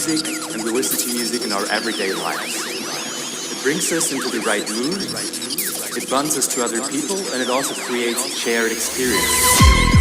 music and we listen to music in our everyday lives. It brings us into the right mood, it bonds us to other people, and it also creates a shared experience.